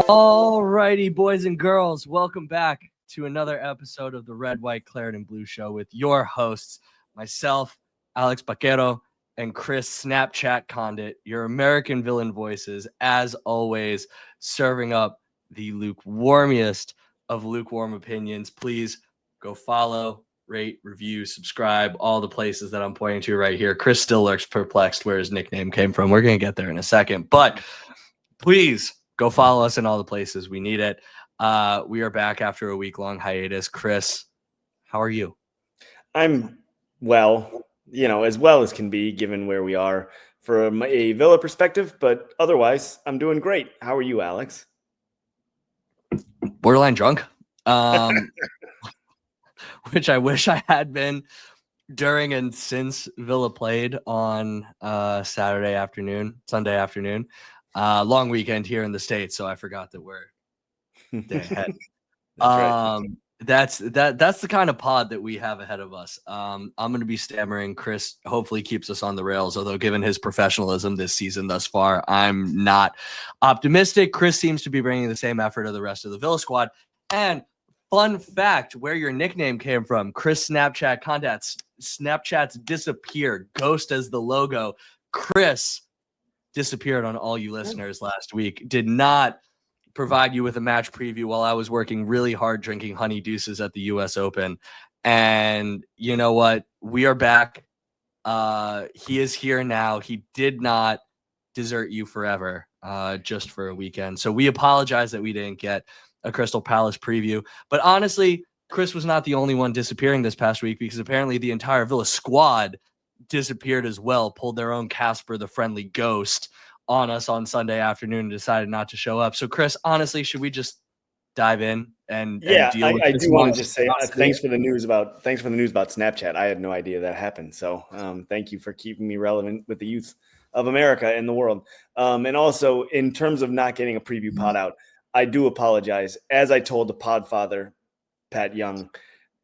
All righty, boys and girls, welcome back to another episode of the Red, White, Claret, and Blue Show with your hosts, myself, Alex Baquero, and Chris Snapchat Condit, your American villain voices, as always, serving up the lukewarmest of lukewarm opinions. Please go follow, rate, review, subscribe, all the places that I'm pointing to right here. Chris still looks perplexed where his nickname came from. We're going to get there in a second, but please go follow us in all the places. We need it. We are back after a week-long hiatus. Chris, how are you? I'm as well as can be given where we are from a Villa perspective, but otherwise, I'm doing great. How are you, Alex? Borderline drunk, which I wish I had been during and since Villa played on Sunday afternoon. Long weekend here in the States, so I forgot that we're day ahead. That's right. That's the kind of pod that we have ahead of us. I'm going to be stammering. Chris hopefully keeps us on the rails, although given his professionalism this season thus far, I'm not optimistic. Chris seems to be bringing the same effort of the rest of the Villa squad. And fun fact, where your nickname came from, Chris Snapchat contacts. Snapchats disappeared. Ghost as the logo. Chris disappeared on all you listeners last week. Did not provide you with a match preview while I was working really hard drinking honey deuces at the US Open. And you know what? We are back. He is here now. He did not desert you forever, just for a weekend. So we apologize that we didn't get a Crystal Palace preview. But honestly, Chris was not the only one disappearing this past week, because apparently the entire Villa squad disappeared as well, pulled their own Casper the Friendly Ghost on us on Sunday afternoon and decided not to show up. So, Chris, honestly, should we just dive in and deal with I this do want to just say monstrosity? thanks for the news about Snapchat. I had no idea that happened. So thank you for keeping me relevant with the youth of America and the world. And also, in terms of not getting a preview pod out, I do apologize. As I told the podfather, Pat Young,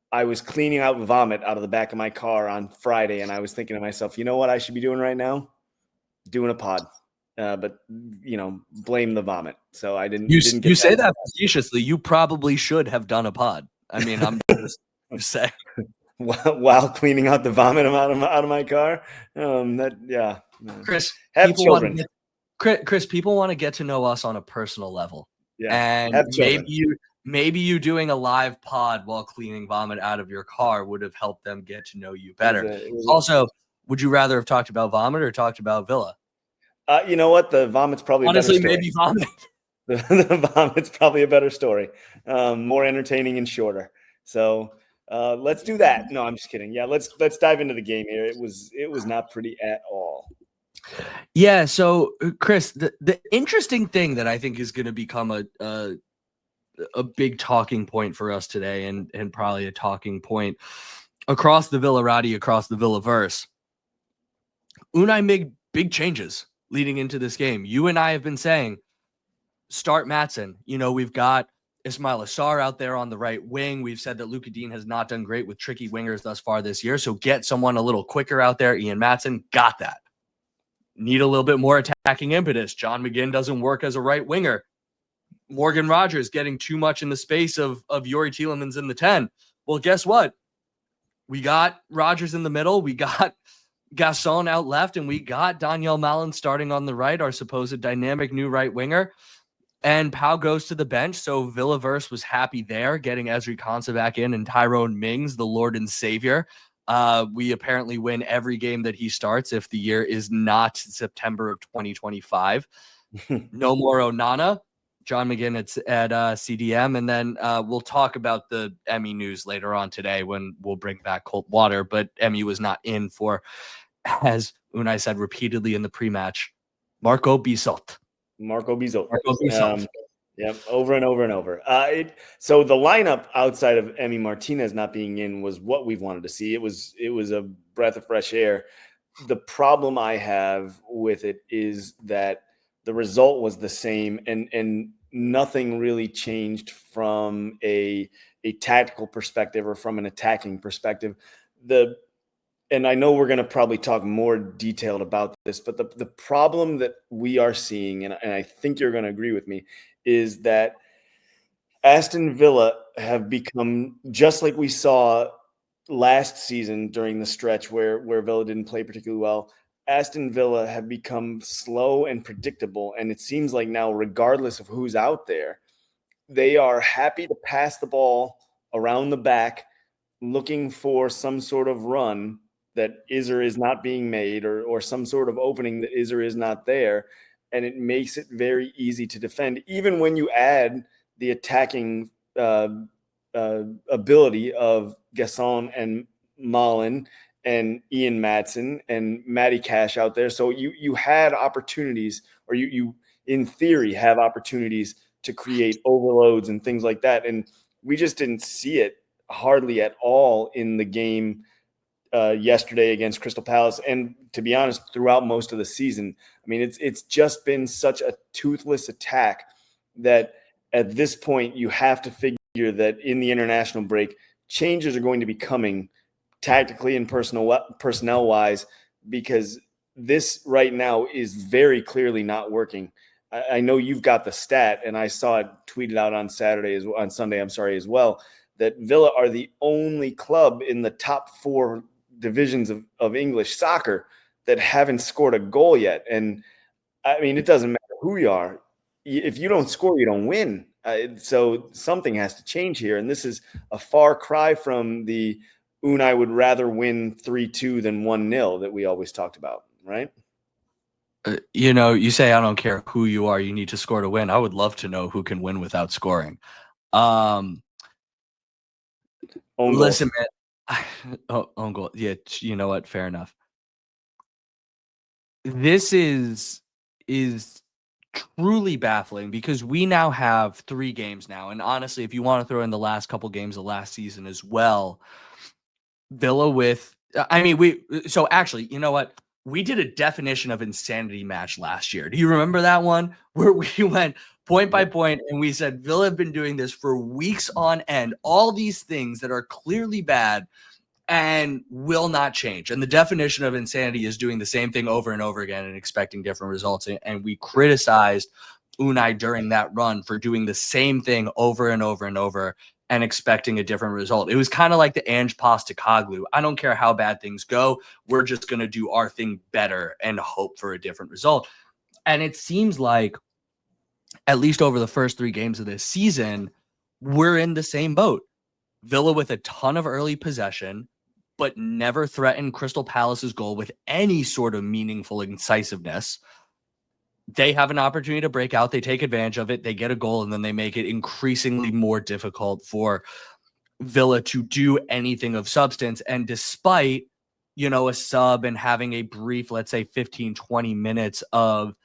I was cleaning out vomit out of the back of my car on Friday, and I was thinking to myself, you know what I should be doing right now? Doing a pod. But blame the vomit. So I didn't. You get say that facetiously. You probably should have done a pod. I mean, I'm just saying. While cleaning out the vomit out of my car. Chris, have people children. Chris, people want to get to know us on a personal level. Yeah, and have children. maybe you doing a live pod while cleaning vomit out of your car would have helped them get to know you better. Also, would you rather have talked about vomit or talked about Villa? You know what? The vomit's probably honestly a better story. Maybe vomit. The vomit's probably a better story, more entertaining and shorter. So let's do that. No, I'm just kidding. Yeah, let's dive into the game here. It was not pretty at all. Yeah. So, Chris, the interesting thing that I think is going to become a big talking point for us today, and probably a talking point across the Villarati, across the Villaverse. Unai made big changes leading into this game. You and I have been saying, start Maatsen. We've got Ismail Assar out there on the right wing. We've said that Luka Dean has not done great with tricky wingers thus far this year. So get someone a little quicker out there. Ian Maatsen got that. Need a little bit more attacking impetus. John McGinn doesn't work as a right winger. Morgan Rogers getting too much in the space of Yuri Tielemans in the 10. Well, guess what? We got Rogers in the middle. We got Gasson out left, and we got Daniel Malin starting on the right, our supposed dynamic new right winger. And Pau goes to the bench, so Villaverse was happy there, getting Ezri Konsa back in, and Tyrone Mings, the Lord and Savior. We apparently win every game that he starts if the year is not September of 2025. No more Onana. John McGinn at CDM, and then we'll talk about the Emmy news later on today when we'll bring back cold water, but Emmy was not in for, as Unai said repeatedly in the pre-match, Marco Bizot. Yep, over and over and over. So the lineup outside of Emi Martinez not being in was what we wanted to see. It was a breath of fresh air. The problem I have with it is that the result was the same, and nothing really changed from a tactical perspective or from an attacking perspective. And I know we're going to probably talk more detailed about this, but the problem that we are seeing, and I think you're going to agree with me, is that Aston Villa have become just like we saw last season during the stretch where Villa didn't play particularly well. Aston Villa have become slow and predictable, and it seems like now, regardless of who's out there, they are happy to pass the ball around the back, looking for some sort of run that is or is not being made, or some sort of opening that is or is not there. And it makes it very easy to defend, even when you add the attacking ability of Gasson and Mullen and Ian Madsen and Matty Cash out there. So you had opportunities, or you in theory have opportunities to create overloads and things like that. And we just didn't see it hardly at all in the game yesterday against Crystal Palace. And to be honest, throughout most of the season, I mean, it's just been such a toothless attack that at this point you have to figure that in the international break, changes are going to be coming tactically and personnel wise, because this right now is very clearly not working. I know you've got the stat, and I saw it tweeted out on Sunday, as well, that Villa are the only club in the top 4 divisions of English soccer that haven't scored a goal yet. And I mean, it doesn't matter who you are. If you don't score, you don't win. So something has to change here. And this is a far cry from the Unai would rather win 3-2 than 1-0 that we always talked about, right? You say, I don't care who you are, you need to score to win. I would love to know who can win without scoring. Listen, man. Own goal. Yeah, you know what? Fair enough. This is truly baffling, because we now have 3 games now. And honestly, if you want to throw in the last couple games of last season as well, Villa so actually, you know what? We did a definition of insanity match last year. Do you remember that one where we went point by point and we said Villa have been doing this for weeks on end, all these things that are clearly bad and will not change. And the definition of insanity is doing the same thing over and over again and expecting different results. And we criticized Unai during that run for doing the same thing over and over and over and expecting a different result. It was kind of like the Ange Postecoglou. I don't care how bad things go. We're just going to do our thing better and hope for a different result. And it seems like, at least over the first 3 games of this season, we're in the same boat. Villa with a ton of early possession, but never threatened Crystal Palace's goal with any sort of meaningful incisiveness. They have an opportunity to break out. They take advantage of it. They get a goal, and then they make it increasingly more difficult for Villa to do anything of substance. And despite, a sub and having a brief, let's say 15, 20 minutes of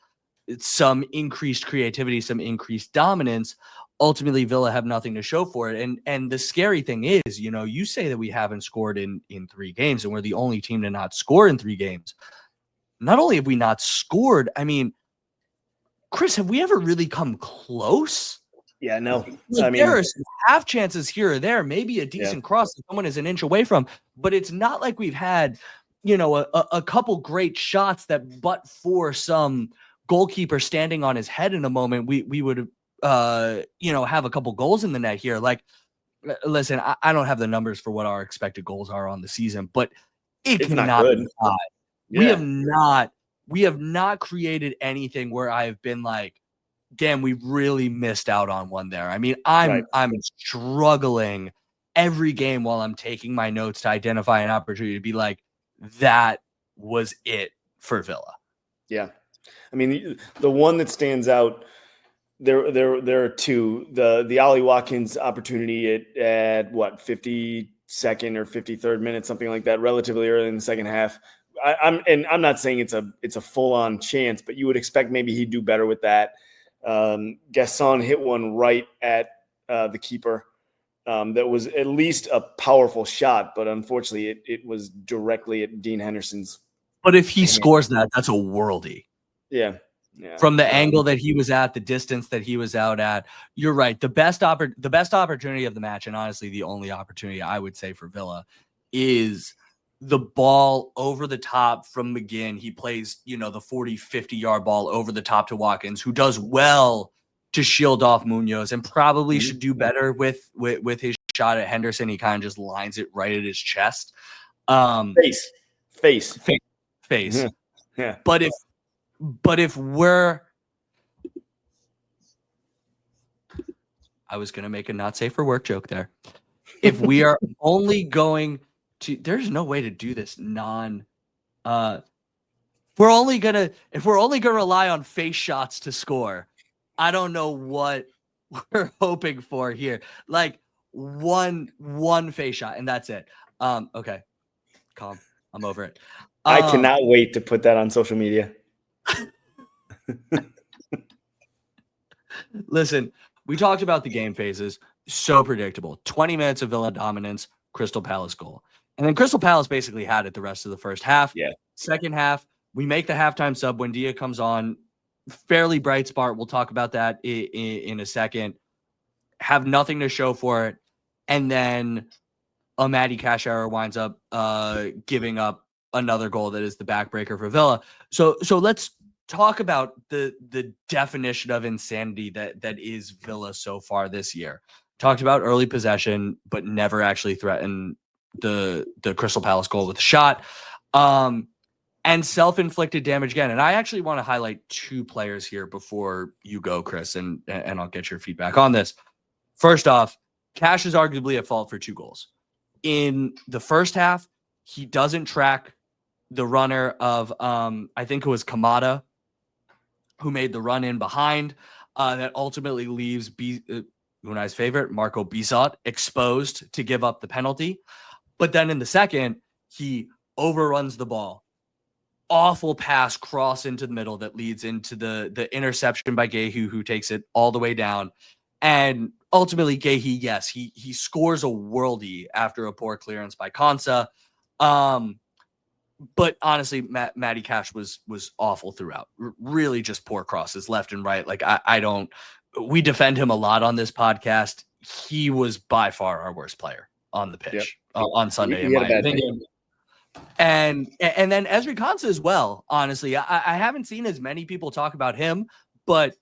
some increased creativity, some increased dominance, ultimately Villa have nothing to show for it. And the scary thing is, you say that we haven't scored in 3 games and we're the only team to not score in 3 games. Not only have we not scored, I mean, Chris, have we ever really come close? Yeah, no. There are some half chances here or there, maybe a decent cross that someone is an inch away from, but it's not like we've had, a couple great shots that, but for some goalkeeper standing on his head in a moment, we would, have a couple goals in the net here. Like, listen, I don't have the numbers for what our expected goals are on the season, but it's cannot be high. Yeah. We have not created anything where I've been like, damn, we really missed out on one there. I mean, I'm struggling every game while I'm taking my notes to identify an opportunity to be like, that was it for Villa. Yeah. I mean, the one that stands out, there are 2. The Ollie Watkins opportunity at what, 52nd or 53rd minute, something like that, relatively early in the second half. I'm not saying it's a full on chance, but you would expect maybe he'd do better with that. Gasson hit one right at the keeper. That was at least a powerful shot, but unfortunately it was directly at Dean Henderson's. But if he scores that, that's a worldie. Yeah. From the angle that he was at, the distance that he was out at, you're right. The best opportunity of the match, and honestly the only opportunity I would say for Villa, is the ball over the top from McGinn. He plays, the 40, 50-yard ball over the top to Watkins, who does well to shield off Munoz, and probably Mhm. should do better with his shot at Henderson. He kind of just lines it right at his chest. Face. Face. Yeah. But if we're, I was going to make a not safe for work joke there. If we are only going to, there's no way to do this if we're only gonna rely on face shots to score, I don't know what we're hoping for here. Like one face shot and that's it. Okay. Calm. I'm over it. I cannot wait to put that on social media. Listen, we talked about the game phases. So predictable. 20 minutes of Villa dominance, Crystal Palace goal. And then Crystal Palace basically had it the rest of the first half. Yeah. Second half, we make the halftime sub when Dia comes on. Fairly bright spot. We'll talk about that in a second. Have nothing to show for it. And then a Matty Cash error winds up giving up another goal that is the backbreaker for Villa. So let's talk about the definition of insanity that is Villa so far this year. Talked about early possession, but never actually threatened the Crystal Palace goal with a shot. And self-inflicted damage again. And I actually want to highlight two players here before you go, Chris, and I'll get your feedback on this. First off, Cash is arguably at fault for 2 goals. In the first half, he doesn't track the runner of, I think it was Kamada, who made the run in behind that ultimately leaves Unai's favorite, Marco Bisot, exposed to give up the penalty. But then in the second, he overruns the ball. Awful pass cross into the middle that leads into the interception by Gehu, who takes it all the way down. And ultimately, Gehi, yes, he scores a worldie after a poor clearance by Konsa. But honestly, Matty Cash was awful throughout. Really just poor crosses left and right. Like I don't. We defend him a lot on this podcast. He was by far our worst player on the pitch on Sunday, in my opinion. And then Ezri Konsa as well. Honestly, I haven't seen as many people talk about him, but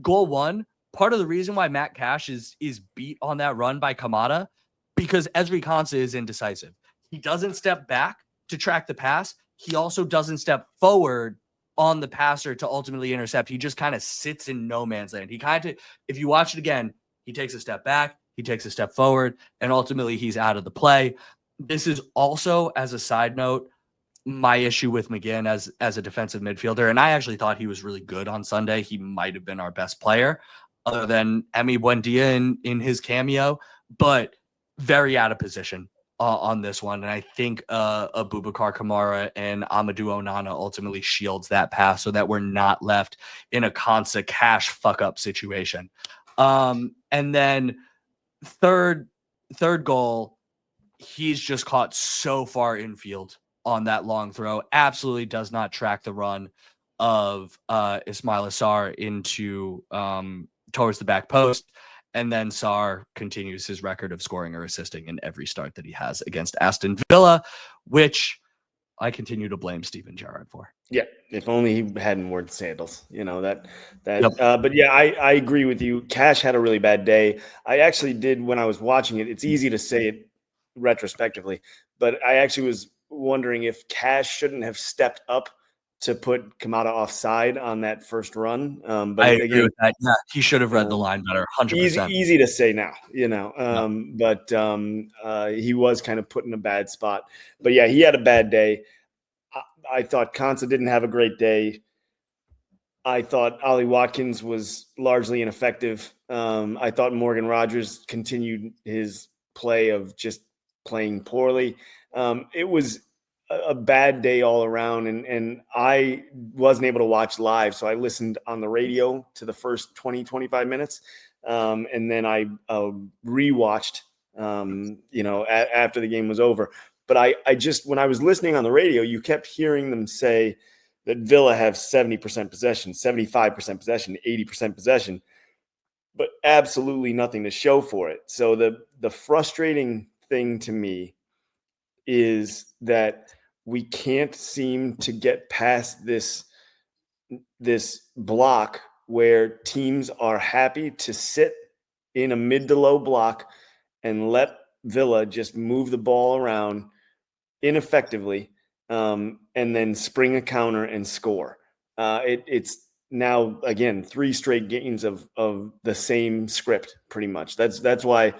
goal 1, part of the reason why Matt Cash is beat on that run by Kamada, because Ezri Konsa is indecisive. He doesn't step back to track the pass. He also doesn't step forward on the passer to ultimately intercept. He just kind of sits in no man's land. He kind of, if you watch it again, he takes a step back, he takes a step forward, and ultimately he's out of the play. This is also, as a side note, my issue with McGinn as a defensive midfielder. And I actually thought he was really good on Sunday. He might have been our best player other than Emi Buendia in his cameo, but very out of position on this one. And I think Abubakar Kamara and Amadou Onana ultimately shields that pass so that we're not left in a Konsa Cash fuck up situation. And then third goal, he's just caught so far infield on that long throw. Absolutely does not track the run of Ismail Assar into towards the back post. And then Sarr continues his record of scoring or assisting in every start that he has against Aston Villa, which I continue to blame Steven Gerrard for. Yeah, if only he hadn't worn sandals, that. Yep. But yeah, I agree with you. Cash had a really bad day. I actually did when I was watching it. It's easy to say it retrospectively, but I actually was wondering if Cash shouldn't have stepped up to put Kamada offside on that first run. But I agree with that. Yeah, he should have read the line better. 100%. Easy to say now, but he was kind of put in a bad spot. But yeah, he had a bad day. I thought Konsa didn't have a great day. I thought Ollie Watkins was largely ineffective. I thought Morgan Rogers continued his play of just playing poorly. It was a bad day all around, and I wasn't able to watch live, so I listened on the radio to the first 20, 25 minutes, and then I rewatched, after the game was over. But I just, when I was listening on the radio, you kept hearing them say that Villa have 70% possession, 75% possession, 80% possession, but absolutely nothing to show for it. So the frustrating thing to me is that we can't seem to get past this block where teams are happy to sit in a mid to low block and let Villa just move the ball around ineffectively, and then spring a counter and score. It's now again 3 straight games of the same script, pretty much. That's why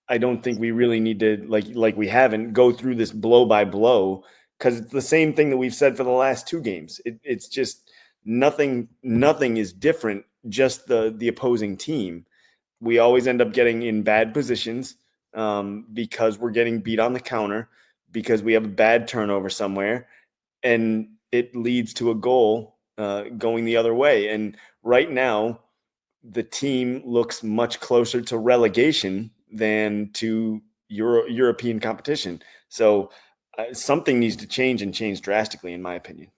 I don't think we really need to like we haven't go through this blow by blow, because it's the same thing that we've said for the last 2 games. It's just nothing is different. Just the opposing team. We always end up getting in bad positions, because we're getting beat on the counter, because we have a bad turnover somewhere, and it leads to a goal going the other way. And right now, the team looks much closer to relegation than to European competition. So something needs to change, and change drastically, in my opinion.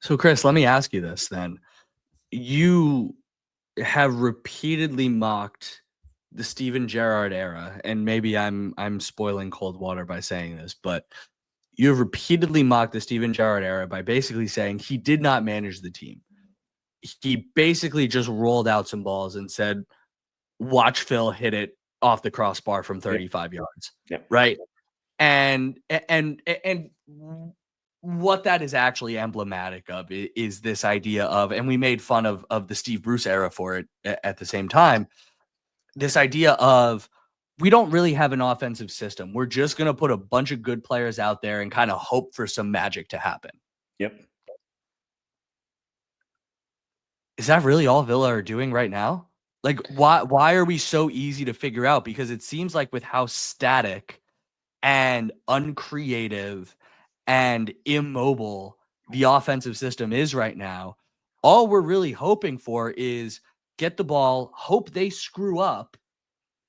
So, Chris, let me ask you this then. You have repeatedly mocked the Steven Gerrard era, and maybe I'm spoiling cold water by saying this, but you have repeatedly mocked the Steven Gerrard era by basically saying he did not manage the team. He basically just rolled out some balls and said, "Watch Phil hit it off the crossbar from 35 yards." Yep. Right? And what that is actually emblematic of is this idea of, and we made fun of the Steve Bruce era for it at the same time, this idea of we don't really have an offensive system. We're just going to put a bunch of good players out there and kind of hope for some magic to happen. Yep. Is that really all Villa are doing right now? Like, why are we so easy to figure out? Because it seems like with how static and uncreative and immobile the offensive system is right now, all we're really hoping for is get the ball, hope they screw up,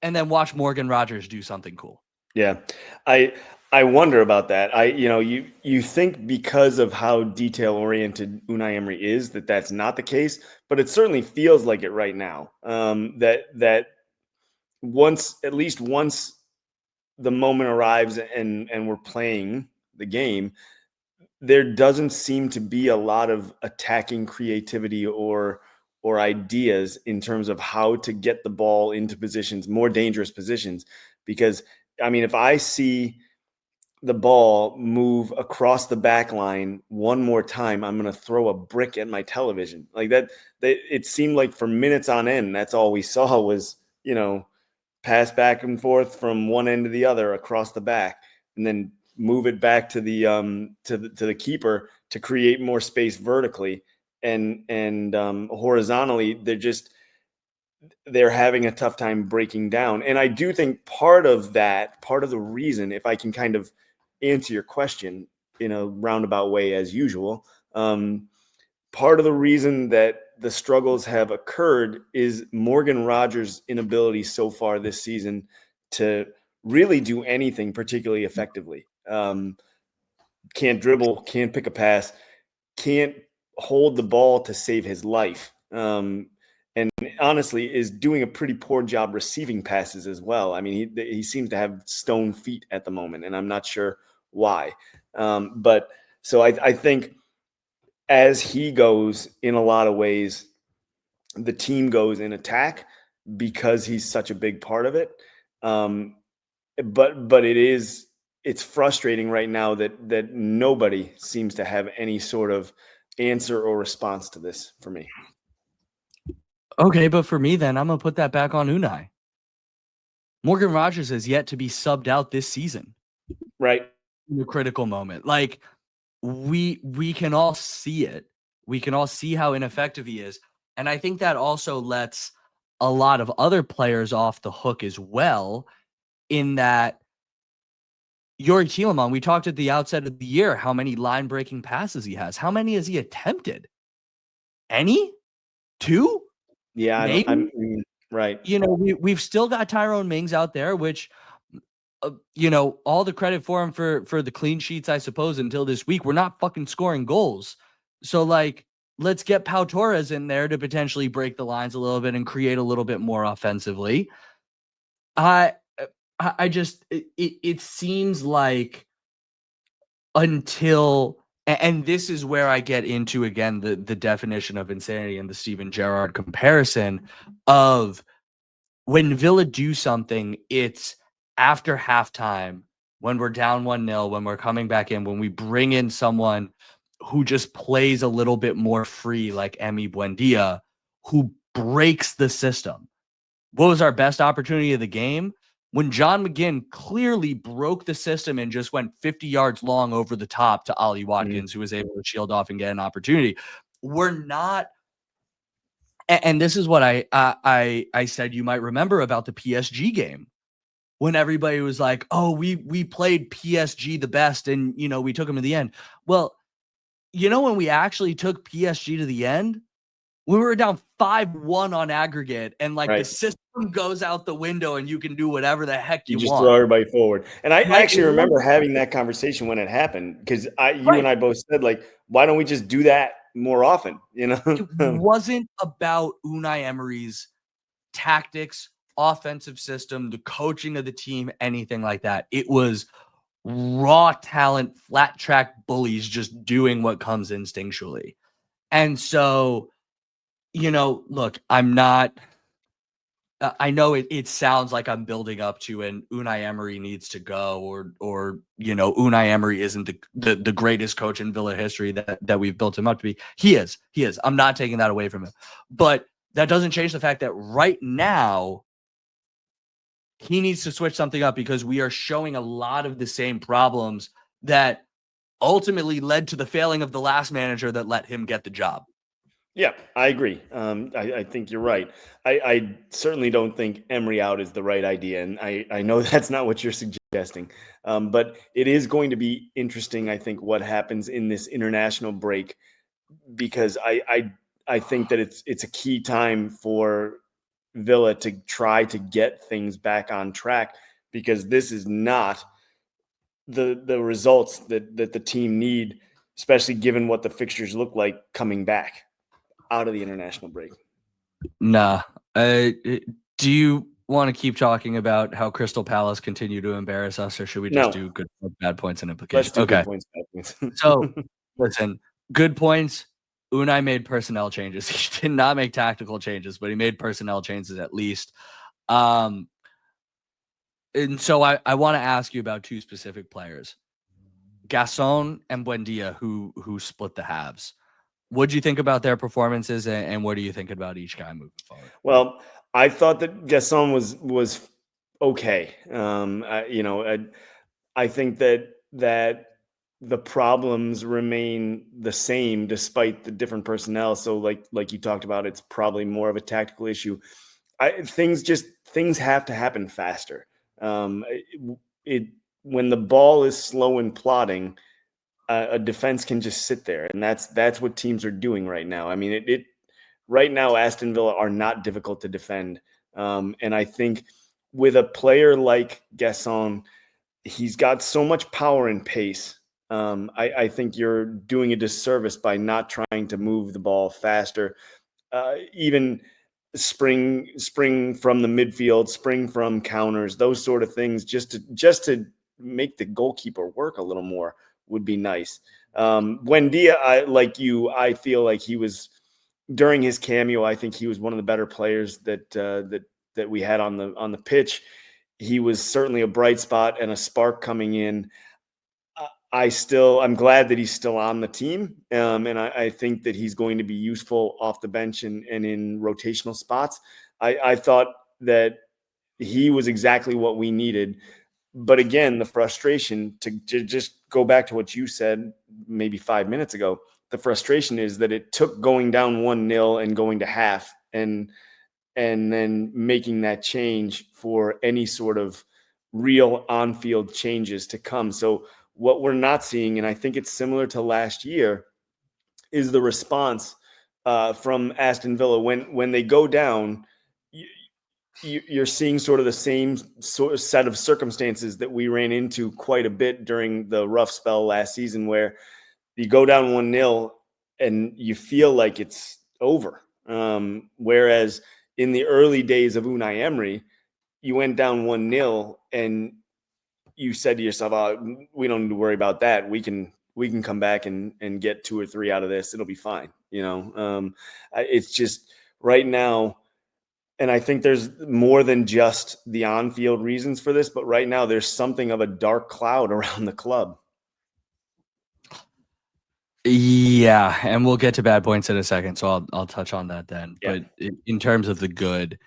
and then watch Morgan Rogers do something cool. Yeah. I wonder about that. You think because of how detail oriented Unai Emery is that that's not the case, but it certainly feels like it right now. That at least once the moment arrives and we're playing the game, there doesn't seem to be a lot of attacking creativity or ideas in terms of how to get the ball into positions, more dangerous positions. Because I mean, if I see the ball move across the back line one more time, I'm going to throw a brick at my television. Like that, it seemed like for minutes on end, that's all we saw was, pass back and forth from one end to the other across the back, and then move it back to the keeper to create more space vertically, and horizontally. They're having a tough time breaking down. And I do think part of the reason, if I can kind of answer your question in a roundabout way as usual, part of the reason that the struggles have occurred is Morgan Rogers' inability so far this season to really do anything particularly effectively. Can't dribble, can't pick a pass, can't hold the ball to save his life. And honestly is doing a pretty poor job receiving passes as well. I mean, he seems to have stone feet at the moment, and I'm not sure why. But so I think as he goes in a lot of ways, the team goes in attack because he's such a big part of it. But it's frustrating right now that nobody seems to have any sort of answer or response to this for me. Okay, but for me, then I'm gonna put that back on Unai. Morgan Rogers has yet to be subbed out this season. Right. In a critical moment. Like we can all see it. We can all see how ineffective he is. And I think that also lets a lot of other players off the hook as well, in that Yuri Tielemans, we talked at the outset of the year how many line breaking passes he has. How many has he attempted? Any? 2? Yeah, Maybe? right. We've still got Tyrone Mings out there, which all the credit for him for the clean sheets, I suppose, until this week. We're not fucking scoring goals. So, like, let's get Pau Torres in there to potentially break the lines a little bit and create a little bit more offensively. I just, it seems like until And this is where I get into, again, the definition of insanity and the Steven Gerrard comparison of when Villa do something, it's after halftime when we're down 1-0, when we're coming back in, when we bring in someone who just plays a little bit more free, like Emi Buendia, who breaks the system. What was our best opportunity of the game? When John McGinn clearly broke the system and just went 50 yards long over the top to Ollie Watkins, who was able to shield off and get an opportunity. We're not, and this is what I said you might remember about the PSG game, when everybody was like, "Oh, we played PSG the best, and we took them to the end." Well, when we actually took PSG to the end, we were down 5-1 on aggregate, and like the Right. system goes out the window, and you can do whatever the heck You you just throw want. everybody forward. And I Right? actually remember having that conversation when it happened, because you Right. and I both said, like, why don't we just do that more often? It wasn't about Unai Emery's tactics, offensive system, the coaching of the team, anything like that. It was raw talent, flat track bullies just doing what comes instinctually. And so, look, I'm not. I know it sounds like I'm building up to an Unai Emery needs to go, or Unai Emery isn't the greatest coach in Villa history that we've built him up to be. He is. I'm not taking that away from him, but that doesn't change the fact that right now he needs to switch something up, because we are showing a lot of the same problems that ultimately led to the failing of the last manager that let him get the job. Yeah, I agree. I think you're right. I certainly don't think Emery out is the right idea, and I know that's not what you're suggesting. But it is going to be interesting, I think, what happens in this international break, because I think that it's a key time for Villa to try to get things back on track, because this is not the results that the team need, especially given what the fixtures look like coming back out of the international break. Nah. Do you want to keep talking about how Crystal Palace continue to embarrass us, or should we just No, do good bad points and let's implications? do good Okay. points, bad points. So listen, good points. Unai made personnel changes. He did not make tactical changes, but he made personnel changes at least. And so I want to ask you about two specific players, Gasson and Buendia, who split the halves. What do you think about their performances, and what do you think about each guy moving forward? Well, I thought that Gasson was okay. I think that the problems remain the same despite the different personnel. So, like you talked about, it's probably more of a tactical issue. Things have to happen faster. It when the ball is slow and plodding, a defense can just sit there, and that's what teams are doing right now. I mean, it right now, Aston Villa are not difficult to defend, and I think with a player like Gasson, he's got so much power and pace. I think you're doing a disservice by not trying to move the ball faster. Even spring from the midfield, spring from counters, those sort of things, just to make the goalkeeper work a little more would be nice. Buendia, I feel like he was, during his cameo, I think he was one of the better players that we had on the pitch. He was certainly a bright spot and a spark coming in. I'm glad that he's still on the team, and I think that he's going to be useful off the bench and in rotational spots. I thought that he was exactly what we needed. But again, the frustration, to just go back to what you said maybe 5 minutes ago, the frustration is that it took going down 1-0 and going to half and then making that change for any sort of real on-field changes to come. So what we're not seeing, and I think it's similar to last year, is the response from Aston Villa when they go down. You're seeing sort of the same sort of set of circumstances that we ran into quite a bit during the rough spell last season, where you go down 1-0 and you feel like it's over. Whereas in the early days of Unai Emery, you went down 1-0 and you said to yourself, "Oh, we don't need to worry about that. We can we can come back and get 2 or 3 out of this. It'll be fine. It's just right now. And I think there's more than just the on-field reasons for this, but right now there's something of a dark cloud around the club. Yeah, and we'll get to bad points in a second, so I'll touch on that then. Yeah. But in terms of the good,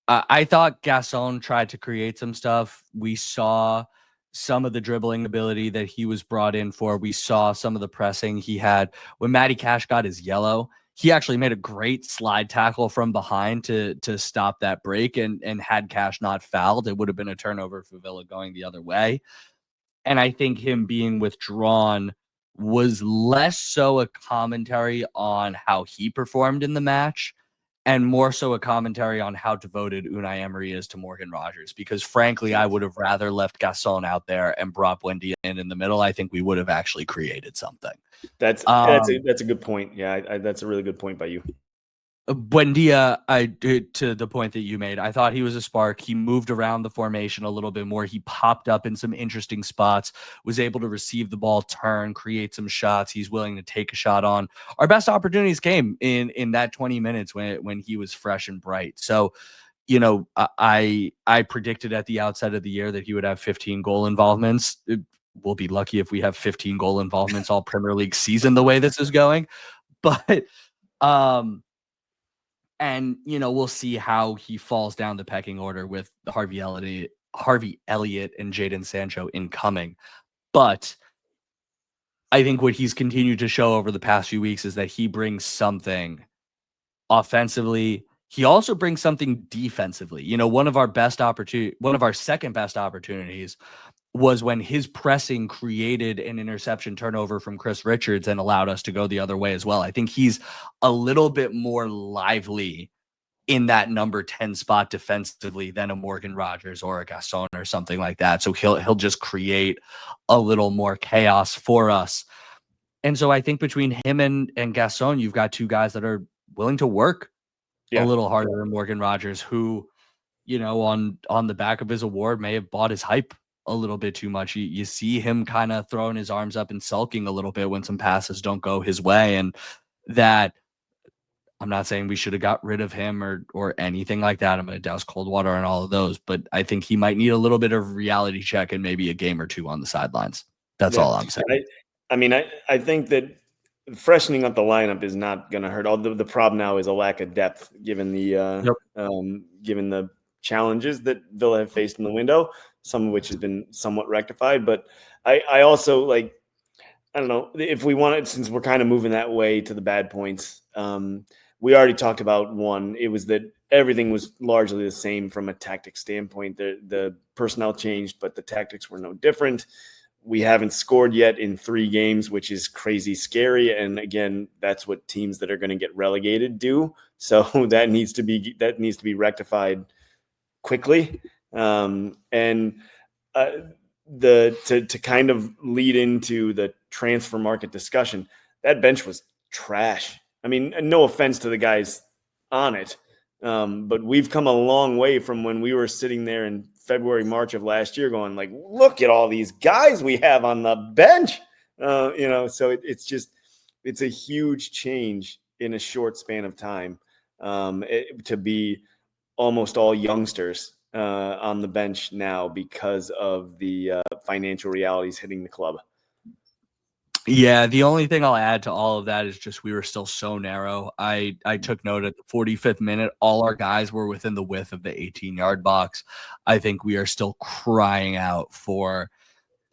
I thought Gasson tried to create some stuff. We saw some of the dribbling ability that he was brought in for. We saw some of the pressing he had. When Matty Cash got his yellow, he actually made a great slide tackle from behind to stop that break. And had Cash not fouled, it would have been a turnover for Villa going the other way. And I think him being withdrawn was less so a commentary on how he performed in the match and more so a commentary on how devoted Unai Emery is to Morgan Rogers. Because frankly, I would have rather left Gasson out there and brought Buendia in the middle. I think we would have actually created something. That's a good point. Yeah, that's a really good point by you. Buendia, to the point that you made, I thought he was a spark. He moved around the formation a little bit more. He popped up in some interesting spots, was able to receive the ball, turn, create some shots. He's willing to take a shot on. Our best opportunities came in that 20 minutes when he was fresh and bright. So, I predicted at the outset of the year that he would have 15 goal involvements. We'll be lucky if we have 15 goal involvements all Premier League season the way this is going. But and we'll see how he falls down the pecking order with Harvey Elliott, and Jadon Sancho incoming. But I think what he's continued to show over the past few weeks is that he brings something offensively. He also brings something defensively. One of our second best opportunities was when his pressing created an interception turnover from Chris Richards and allowed us to go the other way as well. I think he's a little bit more lively in that number 10 spot defensively than a Morgan Rogers or a Gaston or something like that. So he'll just create a little more chaos for us. And so I think between him and Gaston, you've got two guys that are willing to work a little harder than Morgan Rogers, who, on the back of his award may have bought his hype a little bit too much. You see him kind of throwing his arms up and sulking a little bit when some passes don't go his way. And that, I'm not saying we should have got rid of him or anything like that. I'm going to douse cold water on all of those, but I think he might need a little bit of reality check and maybe a game or two on the sidelines. That's all I'm saying. I think that freshening up the lineup is not going to hurt. Although the problem now is a lack of depth, given the challenges that Villa have faced in the window, some of which has been somewhat rectified. But I also I don't know if we wanted, since we're kind of moving that way to the bad points. We already talked about one. It was that everything was largely the same from a tactic standpoint. The personnel changed, but the tactics were no different. We haven't scored yet in 3 games, which is crazy scary. And again, that's what teams that are going to get relegated do. So that needs to be rectified quickly. To kind of lead into the transfer market discussion, that bench was trash. I mean, no offense to the guys on it, but we've come a long way from when we were sitting there in February, March of last year going like, look at all these guys we have on the bench. So it's a huge change in a short span of time to be almost all youngsters on the bench now because of the financial realities hitting the club. Yeah, the only thing I'll add to all of that is just we were still so narrow. I took note at the 45th minute, all our guys were within the width of the 18-yard box. I think we are still crying out for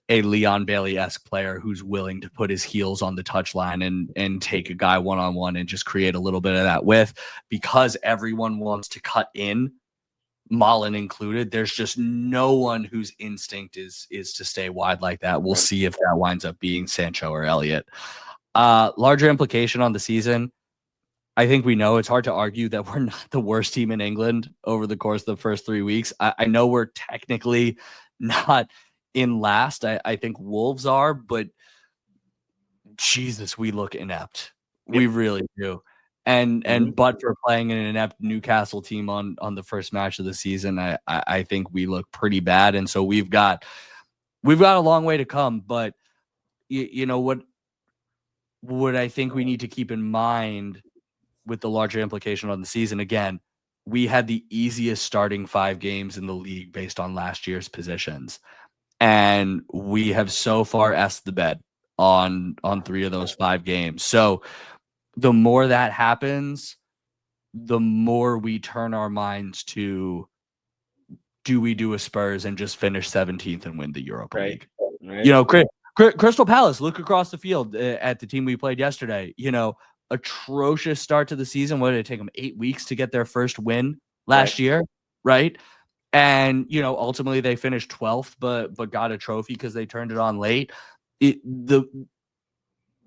a Leon Bailey-esque player who's willing to put his heels on the touchline and take a guy one-on-one and just create a little bit of that width, because everyone wants to cut in, Mullen included. There's just no one whose instinct is to stay wide like that. We'll see if that winds up being Sancho or Elliott. Larger implication on the season. I think we know it's hard to argue that we're not the worst team in England over the course of the first 3 weeks. I know we're technically not in last. I think Wolves are, but Jesus, we look inept. Yep. We really do. But for playing an inept Newcastle team on the first match of the season, I think we look pretty bad. And so we've got a long way to come. But you know what I think we need to keep in mind with the larger implication on the season. Again, we had the easiest starting 5 games in the league based on last year's positions, and we have so far s the bed on 3 of those 5 games. So the more that happens, the more we turn our minds to, do we do a Spurs and just finish 17th and win the Europa Right. League? Right. You know, Crystal Palace, look across the field at the team we played yesterday. You know, atrocious start to the season. What did it take them 8 weeks to get their first win last year? Right. And, you know, ultimately they finished 12th, but got a trophy because they turned it on late.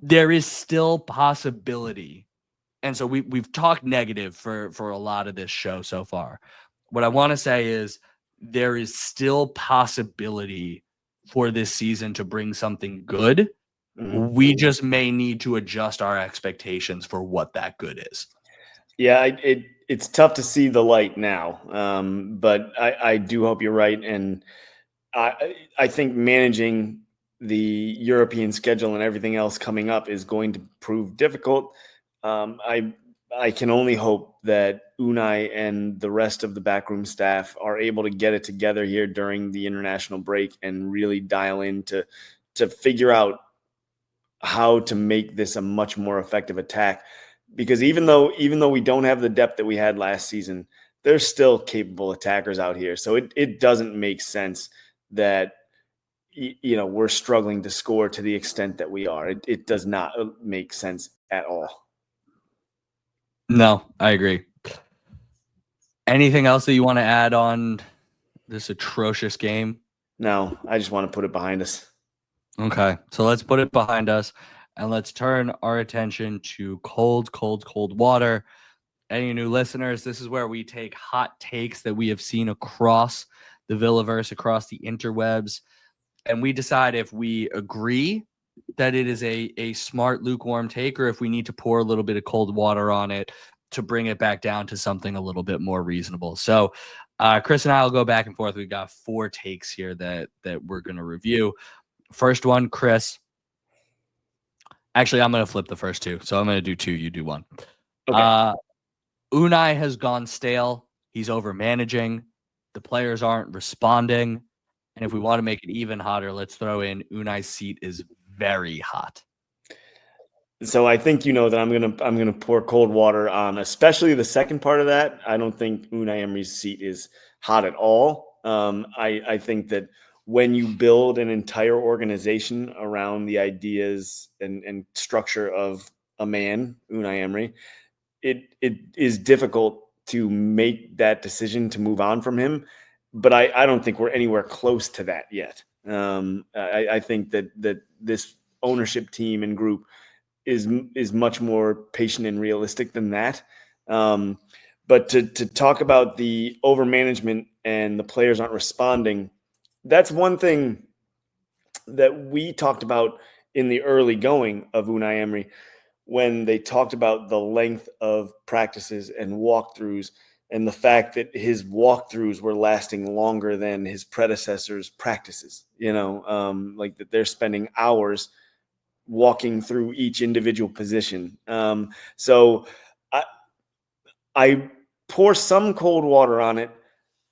There is still possibility. And so we've talked negative for a lot of this show so far. What I want to say is there is still possibility for this season to bring something good. Mhm. We just may need to adjust our expectations for what that good is. Yeah, it's tough to see the light now, but I do hope you're right, and I think managing the European schedule and everything else coming up is going to prove difficult. I can only hope that Unai and the rest of the backroom staff are able to get it together here during the international break and really dial in to figure out how to make this a much more effective attack. Because even though we don't have the depth that we had last season, there's still capable attackers out here. So it doesn't make sense that we're struggling to score to the extent that we are. It does not make sense at all. No, I agree. Anything else that you want to add on this atrocious game? No, I just want to put it behind us. Okay, so let's put it behind us and let's turn our attention to cold water. Any new listeners, this is where we take hot takes that we have seen across the Villaverse, across the interwebs, and we decide if we agree that it is a smart lukewarm take or if we need to pour a little bit of cold water on it to bring it back down to something a little bit more reasonable. So Chris and I will go back and forth. We've got 4 takes here that we're going to review. First one, Chris. Actually, I'm going to flip the first 2. So I'm going to do 2. You do 1. Okay. Unai has gone stale. He's over managing. The players aren't responding. And if we want to make it even hotter, let's throw in Unai's seat is very hot. So I think that I'm gonna pour cold water on, especially the second part of that. I don't think Unai Emery's seat is hot at all. I think that when you build an entire organization around the ideas and structure of a man, Unai Emery, it is difficult to make that decision to move on from him. But I don't think we're anywhere close to that yet. I think that this ownership team and group is much more patient and realistic than that. But to talk about the over management and the players aren't responding, that's one thing that we talked about in the early going of Unai Emery when they talked about the length of practices and walkthroughs and the fact that his walkthroughs were lasting longer than his predecessors' practices. Like that they're spending hours walking through each individual position. So I pour some cold water on it,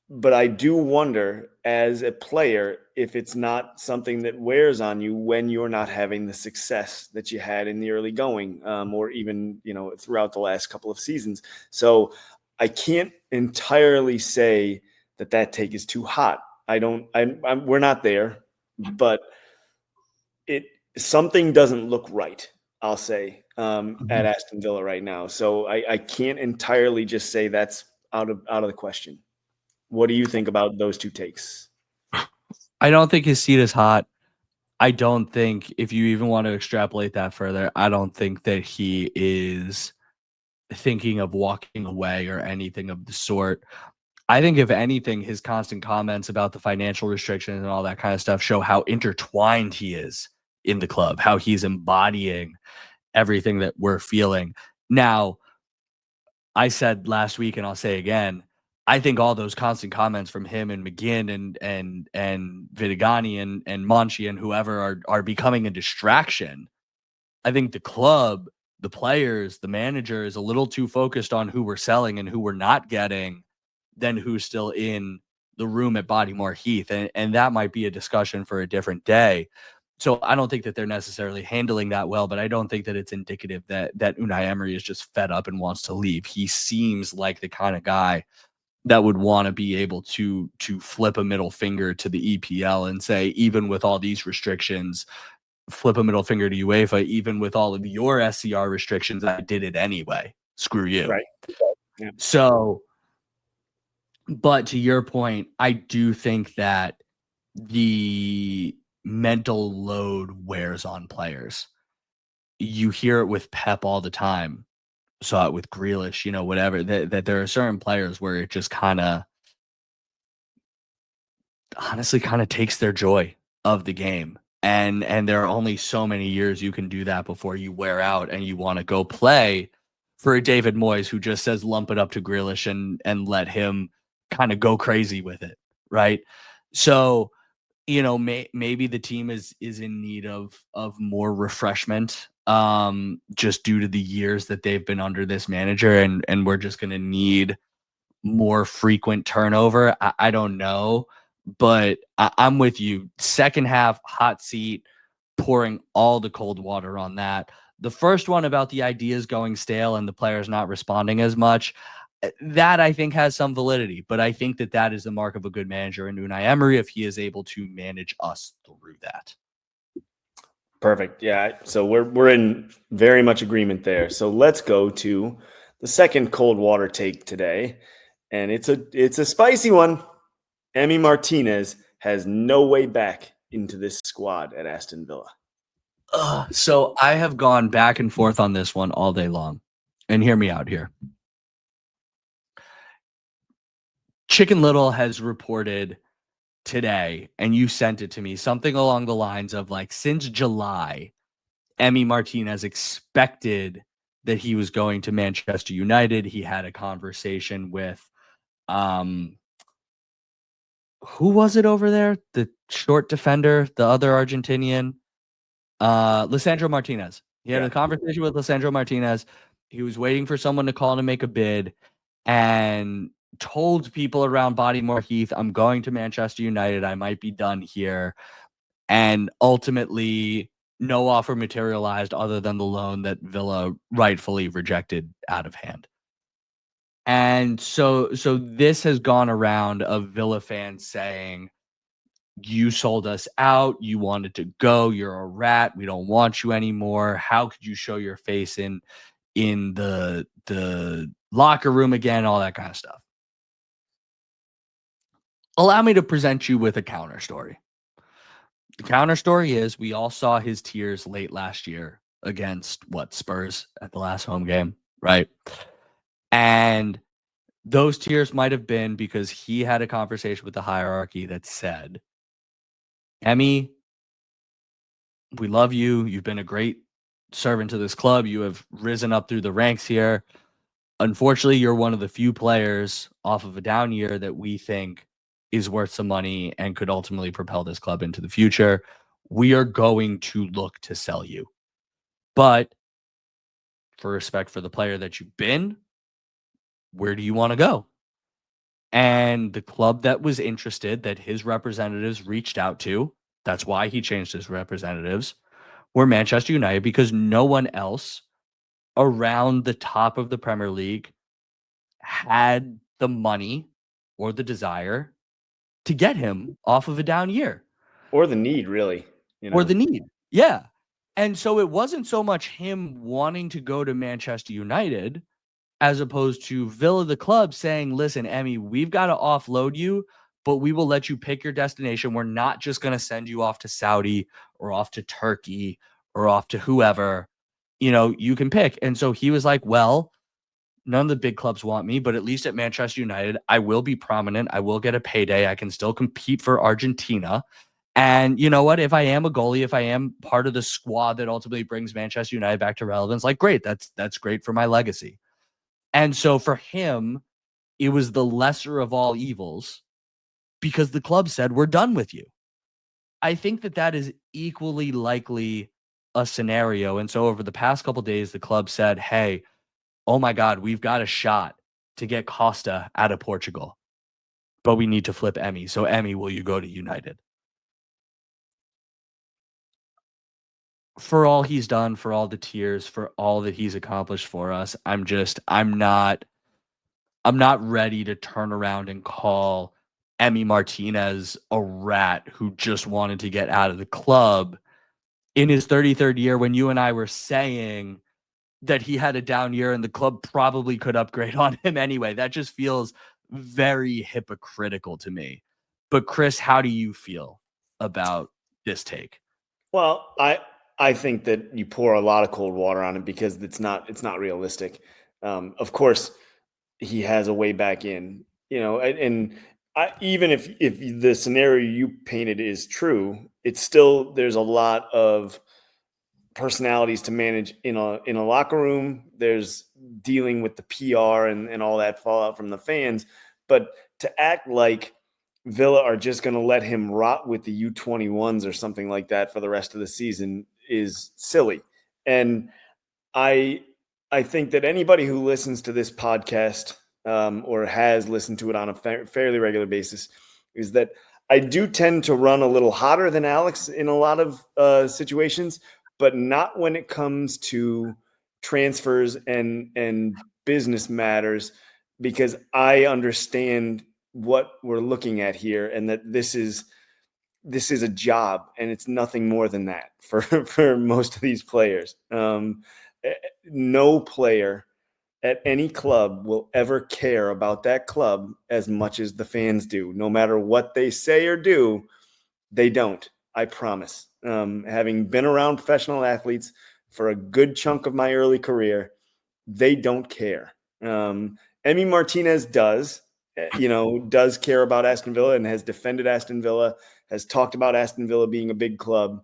but I do wonder as a player if it's not something that wears on you when you're not having the success that you had in the early going, or even throughout the last couple of seasons. So I can't entirely say that take is too hot. We're not there, but something doesn't look right, I'll say, at Aston Villa right now. So I can't entirely just say that's out of the question. What do you think about those 2 takes? I don't think his seat is hot. I don't think, if you even want to extrapolate that further, I don't think that he is thinking of walking away or anything of the sort. I think, if anything, his constant comments about the financial restrictions and all that kind of stuff show how intertwined he is in the club, how he's embodying everything that we're feeling. Now, I said last week, and I'll say again, I think all those constant comments from him and McGinn and Vidigani and Monchi and whoever are becoming a distraction. I think the club, the players, the manager is a little too focused on who we're selling and who we're not getting than who's still in the room at Bodymore Heath. And that might be a discussion for a different day. So I don't think that they're necessarily handling that well, but I don't think that it's indicative that Unai Emery is just fed up and wants to leave. He seems like the kind of guy that would want to be able to flip a middle finger to the EPL and say, even with all these restrictions, flip a middle finger to UEFA, even with all of your SCR restrictions, I did it anyway. Screw you. Right. Yeah. So, but to your point, I do think that the mental load wears on players. You hear it with Pep all the time. Saw it with Grealish, whatever, that there are certain players where it just honestly kind of takes their joy of the game. And there are only so many years you can do that before you wear out and you want to go play for a David Moyes who just says lump it up to Grealish and let him kind of go crazy with it, right? So, maybe the team is in need of more refreshment, just due to the years that they've been under this manager, and we're just going to need more frequent turnover. I don't know, but I'm with you. Second half, hot seat, pouring all the cold water on that. The first one about the ideas going stale and the players not responding as much, that I think has some validity, but I think that is the mark of a good manager in Unai Emery if he is able to manage us through that. Perfect. Yeah. So we're in very much agreement there. So let's go to the second cold water take today. And it's a spicy one. Emi Martinez has no way back into this squad at Aston Villa. So I have gone back and forth on this one all day long. And hear me out here. Chicken Little has reported today, and you sent it to me, something along the lines of like, since July, Emi Martinez expected that he was going to Manchester United. He had a conversation with who was it over there? The short defender, the other Argentinian, Lisandro Martinez. He had a conversation with Lisandro Martinez. He was waiting for someone to call to make a bid and told people around Bodymore Heath, I'm going to Manchester United. I might be done here. And ultimately, no offer materialized other than the loan that Villa rightfully rejected out of hand. And so this has gone around of Villa fans saying, you sold us out, you wanted to go, you're a rat, we don't want you anymore. How could you show your face in the locker room again, all that kind of stuff. Allow me to present you with a counter story. The counter story is we all saw his tears late last year against Spurs at the last home game, right? And those tears might have been because he had a conversation with the hierarchy that said, Emi, we love you. You've been a great servant to this club. You have risen up through the ranks here. Unfortunately, you're one of the few players off of a down year that we think is worth some money and could ultimately propel this club into the future. We are going to look to sell you. But for respect for the player that you've been, where do you want to go? And the club that was interested, that his representatives reached out to, that's why he changed his representatives, were Manchester United, because no one else around the top of the Premier League had the money or the desire to get him off of a down year. Or the need, really. Or the need. Yeah. And so it wasn't so much him wanting to go to Manchester United as opposed to Villa, the club, saying, listen, Emi, we've got to offload you, but we will let you pick your destination. We're not just going to send you off to Saudi or off to Turkey or off to whoever. You can pick. And so he was like, well, none of the big clubs want me, but at least at Manchester United, I will be prominent. I will get a payday. I can still compete for Argentina. And you know what? If I am a goalie, if I am part of the squad that ultimately brings Manchester United back to relevance, like, great. That's great for my legacy. And so for him, it was the lesser of all evils because the club said, we're done with you. I think that that is equally likely a scenario. And so over the past couple days, the club said, hey, oh my God, we've got a shot to get Costa out of Portugal, but we need to flip Emmy. So, Emmy, will you go to United? For all he's done, for all the tears, for all that he's accomplished for us, I'm not ready to turn around and call Emmy Martinez a rat who just wanted to get out of the club in his 33rd year when you and I were saying that he had a down year and the club probably could upgrade on him anyway. That just feels very hypocritical to me. But Chris, how do you feel about this take? Well, I think that you pour a lot of cold water on it because it's not realistic. Of course, he has a way back in, and even if the scenario you painted is true, it's still there's a lot of personalities to manage in a locker room. There's dealing with the PR and all that fallout from the fans, but to act like Villa are just going to let him rot with the U21s or something like that for the rest of the season is silly. And I I think that anybody who listens to this podcast or has listened to it on a fairly regular basis is that I do tend to run a little hotter than Alex in a lot of situations, but not when it comes to transfers and business matters, because I understand what we're looking at here and that this is a job and it's nothing more than that for for most of these players. No player at any club will ever care about that club as much as the fans do. No matter what they say or do, they don't. I promise. Having been around professional athletes for a good chunk of my early career, they don't care. Emmy Martinez does care about Aston Villa and has defended Aston Villa, has talked about Aston Villa being a big club.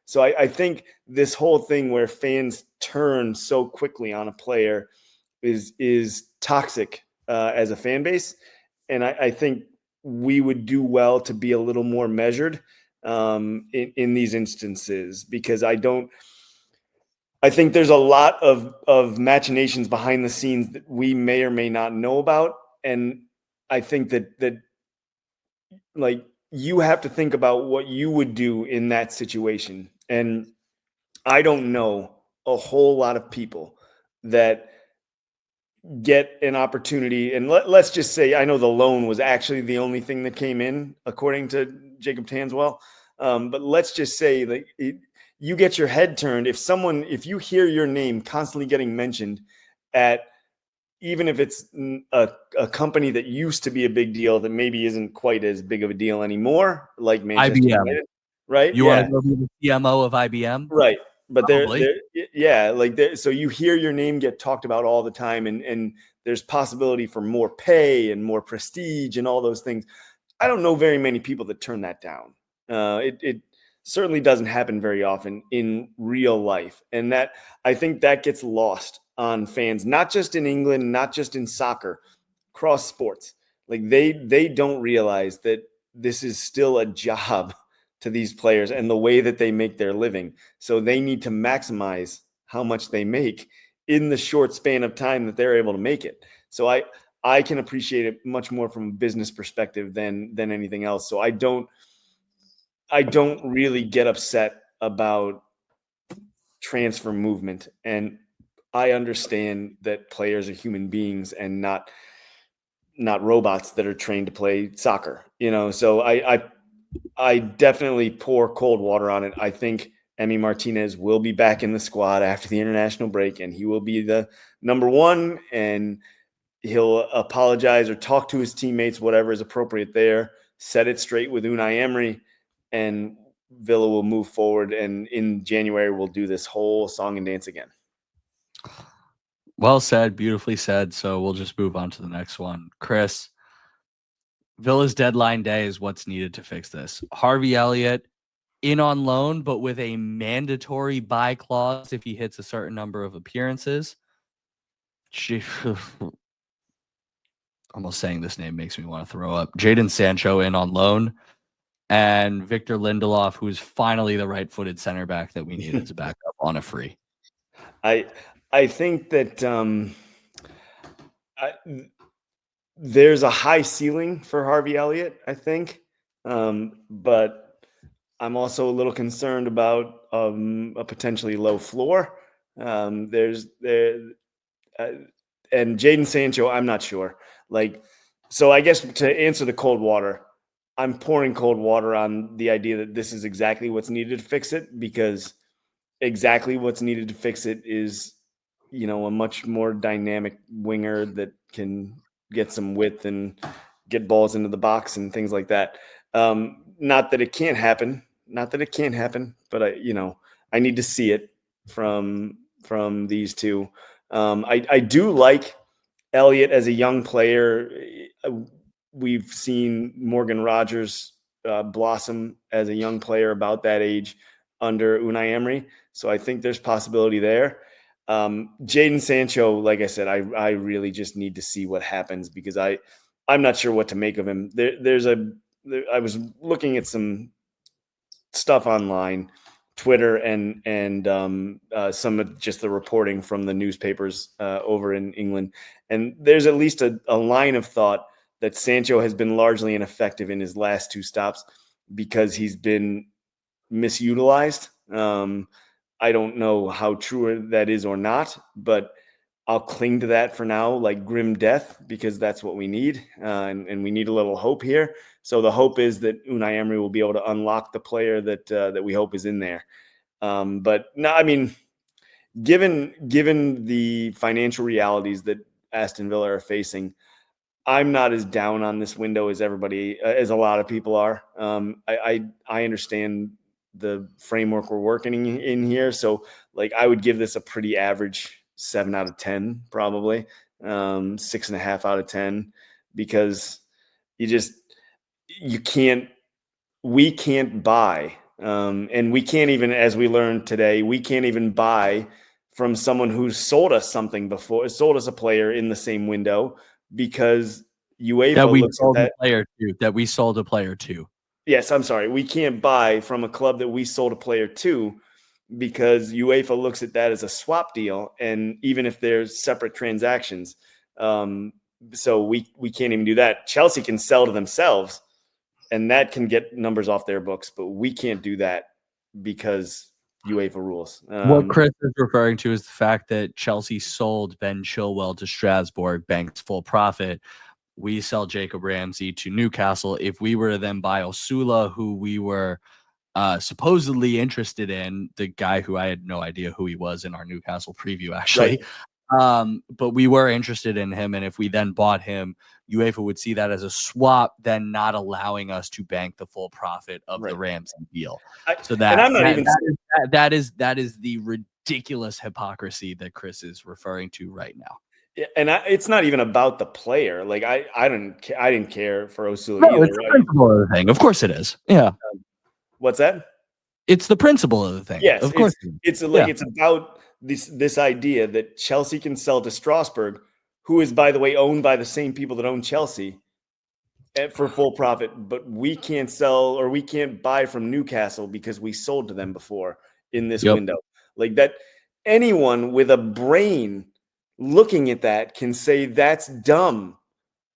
So I think this whole thing where fans turn so quickly on a player is toxic as a fan base, and I think we would do well to be a little more measured in these instances, because I think there's a lot of machinations behind the scenes that we may or may not know about, and I think that like you have to think about what you would do in that situation. And I don't know a whole lot of people that get an opportunity. And let's just say I know the loan was actually the only thing that came in, according to Jacob Tanswell. But let's just say that you get your head turned if you hear your name constantly getting mentioned at, even if it's a company that used to be a big deal that maybe isn't quite as big of a deal anymore, like Manchester IBM. United, right? You want to go be the CMO of IBM? Right. But Probably. yeah, so you hear your name get talked about all the time, and there's possibility for more pay and more prestige and all those things. I don't know very many people that turn that down. It certainly doesn't happen very often in real life. And that, I think that gets lost on fans, not just in England, not just in soccer, across sports. Like they don't realize that this is still a job to these players and the way that they make their living. So they need to maximize how much they make in the short span of time that they're able to make it. So I can appreciate it much more from a business perspective than anything else. So I don't really get upset about transfer movement, and I understand that players are human beings and not robots that are trained to play soccer. So I definitely pour cold water on it. I think Emmy Martinez will be back in the squad after the international break, and he will be the number one, and he'll apologize or talk to his teammates, whatever is appropriate there, set it straight with Unai Emery, and Villa will move forward. And in January, we'll do this whole song and dance again. Well said, beautifully said. So we'll just move on to the next one. Chris, Villa's deadline day is what's needed to fix this. Harvey Elliott in on loan, but with a mandatory buy clause if he hits a certain number of appearances. almost saying this name makes me want to throw up. Jadon Sancho in on loan, and Victor Lindelof, who's finally the right-footed center back that we need as a backup on a free. I think that there's a high ceiling for Harvey Elliott, I think, but I'm also a little concerned about a potentially low floor. And Jadon Sancho, I'm not sure. So I guess to answer the cold water, I'm pouring cold water on the idea that this is exactly what's needed to fix it, because exactly what's needed to fix it is, a much more dynamic winger that can get some width and get balls into the box and things like that. Not that it can't happen, but I need to see it from these two. I do like Elliott as a young player. We've seen Morgan Rogers blossom as a young player about that age under Unai Emery. So I think there's possibility there. Jadon Sancho, like I said, I really just need to see what happens, because I'm not sure what to make of him. I was looking at some stuff online, Twitter, and some of just the reporting from the newspapers over in England, and there's at least a line of thought that Sancho has been largely ineffective in his last two stops because he's been misutilized. I don't know how true that is or not, but I'll cling to that for now, like grim death, because that's what we need, and we need a little hope here. So the hope is that Unai Emery will be able to unlock the player that we hope is in there. But no, I mean, given the financial realities that Aston Villa are facing, I'm not as down on this window as as a lot of people are. I understand the framework we're working in here, so I would give this a pretty average 7 out of 10, probably 6.5 out of 10, because you can't we can't buy, and we can't even, as we learned today, we can't even buy from someone who's sold us something before, sold us a player in the same window, because UEFA looks at that. That we sold a player to. Yes, I'm sorry. We can't buy from a club that we sold a player to, because UEFA looks at that as a swap deal, and even if there's separate transactions, so we can't even do that. Chelsea can sell to themselves, and that can get numbers off their books, but we can't do that because UEFA rules. What Chris is referring to is the fact that Chelsea sold Ben Chilwell to Strasbourg, banked full profit. We sell Jacob Ramsey to Newcastle. If we were to then buy Osula, who we were supposedly interested in, the guy who I had no idea who he was in our Newcastle preview, actually. Right. But we were interested in him, and if we then bought him, UEFA would see that as a swap, then not allowing us to bank the full profit of the Ramsey deal. So that is the ridiculous hypocrisy that Chris is referring to right now. And it's not even about the player. I didn't care for Osula either. It's the principle of the thing. Of course it is. Yeah. What's that? It's the principle of the thing. Yes, of course. It's about this idea that Chelsea can sell to Strasbourg, who is, by the way, owned by the same people that own Chelsea, for full profit, but we can't sell, or we can't buy from Newcastle because we sold to them before in this window. That, anyone with a brain looking at that can say that's dumb.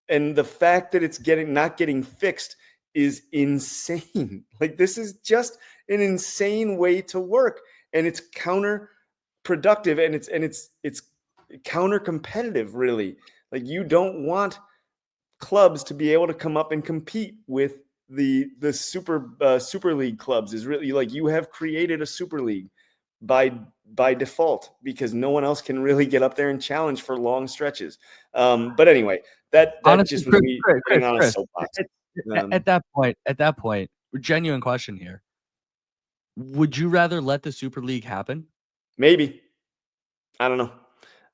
And the fact that it's not getting fixed is insane. This is just an insane way to work, and it's counterproductive, and it's counter competitive, really. You don't want clubs to be able to come up and compete with the super league clubs. Is really, you have created a super league by default, because no one else can really get up there and challenge for long stretches. But anyway, that honestly, just was me getting on a soapbox. At that point, genuine question here. Would you rather let the Super League happen? Maybe. I don't know.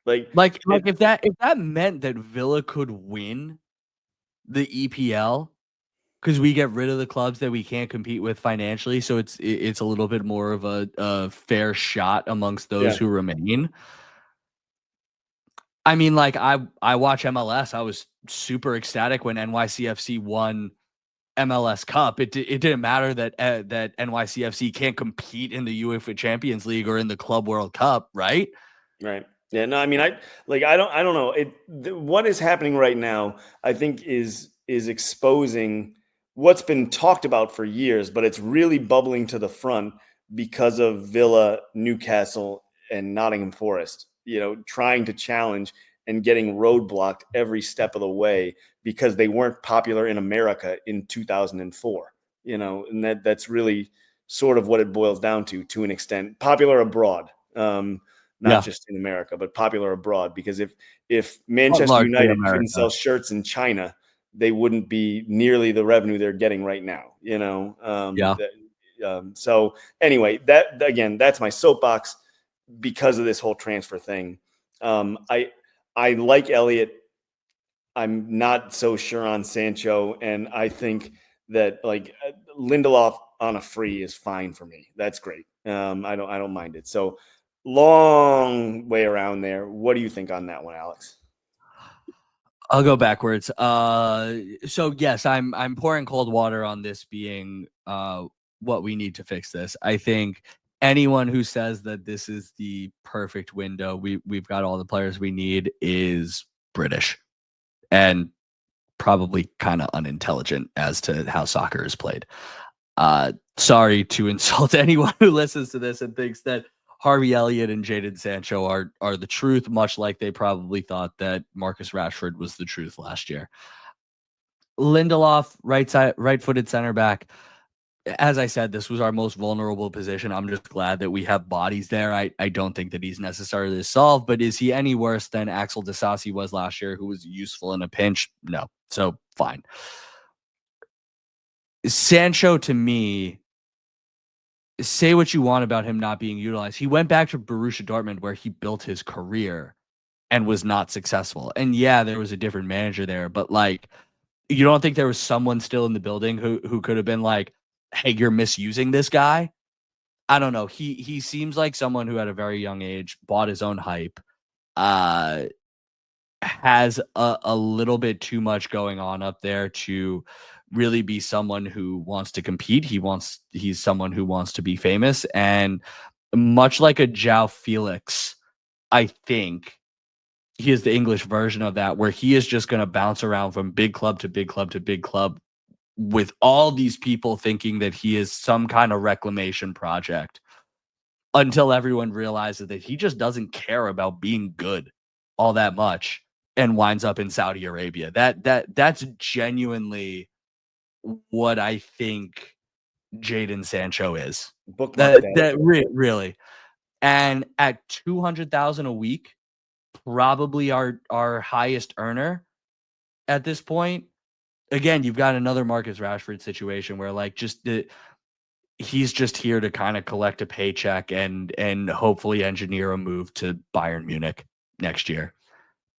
If that meant that Villa could win the EPL, because we get rid of the clubs that we can't compete with financially, so it's a little bit more of a fair shot amongst those who remain. I mean, I watch MLS. I was super ecstatic when NYCFC won MLS Cup. It didn't matter that that NYCFC can't compete in the UEFA Champions League or in the Club World Cup, right? Right. Yeah. No, I mean, I don't know. What is happening right now, I think is exposing what's been talked about for years, but it's really bubbling to the front because of Villa, Newcastle, and Nottingham Forest, trying to challenge and getting roadblocked every step of the way because they weren't popular in America in 2004, and that's really sort of what it boils down to an extent. Popular abroad. Not Yeah, just in America, but popular abroad. Because if Manchester largely United couldn't America. sell shirts in China, they wouldn't be nearly the revenue they're getting right now. Yeah. So anyway, that again, that's my soapbox because of this whole transfer thing. I like Elliott. I'm not so sure on Sancho, and I think that Lindelof on a free is fine for me. That's great. I don't mind it. So long way around there. What do you think on that one, Alex? I'll go backwards. So yes, I'm pouring cold water on this being what we need to fix this. I think anyone who says that this is the perfect window, we've got all the players we need, is British and probably kind of unintelligent as to how soccer is played. Sorry to insult anyone who listens to this and thinks that Harvey Elliott and Jadon Sancho are the truth, much like they probably thought that Marcus Rashford was the truth last year. Lindelof, right-footed center back. As I said, this was our most vulnerable position. I'm just glad that we have bodies there. I don't think that he's necessarily solved, but is he any worse than Axel Disasi was last year, who was useful in a pinch? No. So fine. Sancho, to me, say what you want about him not being utilized. He went back to Borussia Dortmund where he built his career and was not successful. And yeah, there was a different manager there, but like, you don't think there was someone still in the building who could have been like, "Hey, you're misusing this guy"? I don't know. He seems like someone who at a very young age bought his own hype. Uh has a little bit too much going on up there to really be someone who wants to compete. He's someone who wants to be famous. And much like a João Felix, I think he is the English version of that, where he is just going to bounce around from big club to big club to big club with all these people thinking that he is some kind of reclamation project until everyone realizes that he just doesn't care about being good all that much and winds up in Saudi Arabia. That's genuinely what I think Jadon Sancho is. Bookmark That that. that really. And at 200,000 a week, probably our highest earner at this point. Again, you've got another Marcus Rashford situation where like he's just here to kind of collect a paycheck and hopefully engineer a move to Bayern Munich next year.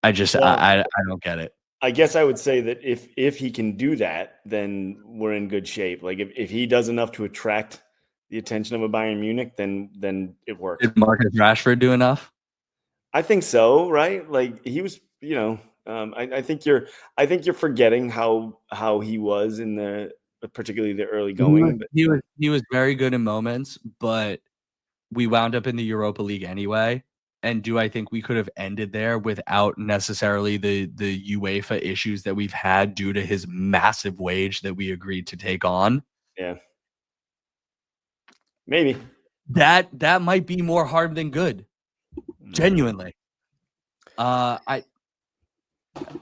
Well, I don't get it. I guess I would say that if he can do that, then we're in good shape. Like if he does enough to attract the attention of a Bayern Munich, then it worked. Did Marcus Rashford do enough? I think so, right? Like he was, I think you're forgetting how he was in particularly the early going. But He was very good in moments, but we wound up in the Europa League anyway. And do I think we could have ended there without necessarily the UEFA issues that we've had due to his massive wage that we agreed to take on? yeah, maybe. That might be more harm than good. Mm. Genuinely. Uh I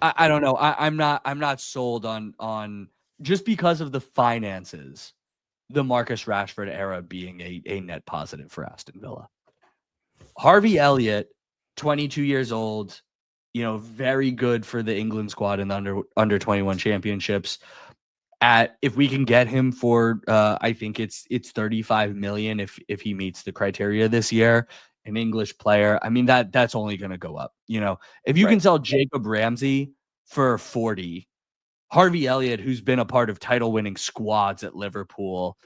I don't know. I'm not sold on just because of the finances, the Marcus Rashford era being a net positive for Aston Villa. Harvey Elliott, 22 years old, very good for the England squad in the under 21 championships. If we can get him for I think it's 35 million if he meets the criteria this year, an English player. I mean that's only going to go up. If you Right. can sell Jacob Ramsey for 40, Harvey Elliott, who's been a part of title winning squads at Liverpool,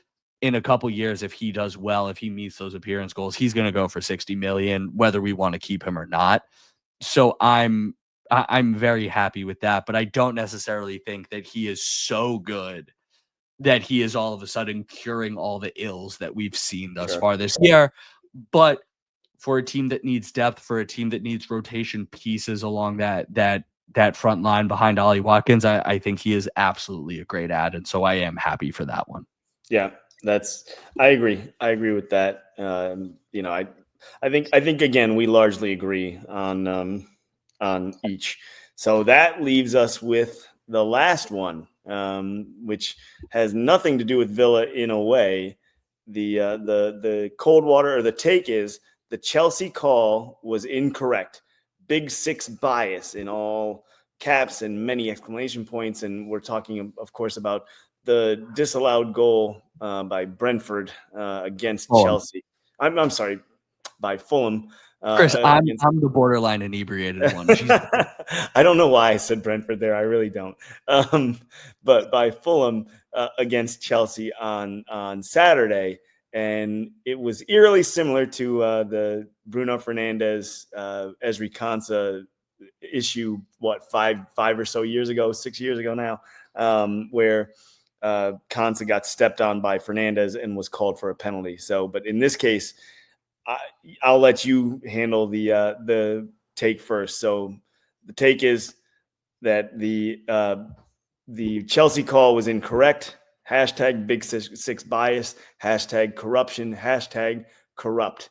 in a couple years, if he does well, if he meets those appearance goals, he's going to go for 60 million, whether we want to keep him or not. So I'm I'm very happy with that, but I don't necessarily think that he is so good that he is all of a sudden curing all the ills that we've seen thus far this year. But for a team that needs depth, for a team that needs rotation pieces along that front line behind Ollie Watkins, I think he is absolutely a great add, and so I am happy for that one. Yeah, I agree. I agree with that. I think again we largely agree on each. So that leaves us with the last one, which has nothing to do with Villa in a way. The cold water or the take is the Chelsea call was incorrect. Big Six bias in all caps and many exclamation points, and we're talking, of course, about the disallowed goal by Brentford against Chelsea. I'm sorry, by Fulham. Chris, I'm the borderline inebriated one. I don't know why I said Brentford there. I really don't. But by Fulham against Chelsea on Saturday, and it was eerily similar to the Bruno Fernandes Ezri Konsa issue. What, five or so years ago, 6 years ago now, where Konsa got stepped on by Fernandes and was called for a penalty. So, but in this case, I'll let you handle the take first. So the take is that the Chelsea call was incorrect. Hashtag Big Six bias. Hashtag corruption. Hashtag corrupt.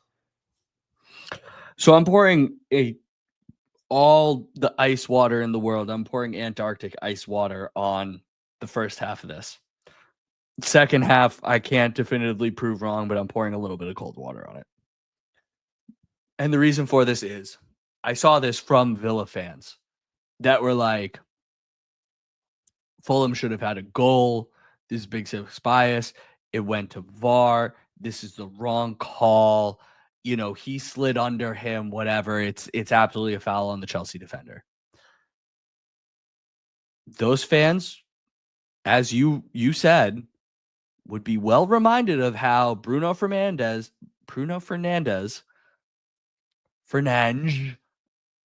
So I'm pouring all the ice water in the world. I'm pouring Antarctic ice water on the first half of this. Second half, I can't definitively prove wrong, but I'm pouring a little bit of cold water on it. And the reason for this is I saw this from Villa fans that were like, Fulham should have had a goal. This is Big Six bias. It went to VAR. This is the wrong call. You know, he slid under him, whatever. It's absolutely a foul on the Chelsea defender. Those fans, as you said, would be well reminded of how Bruno Fernandes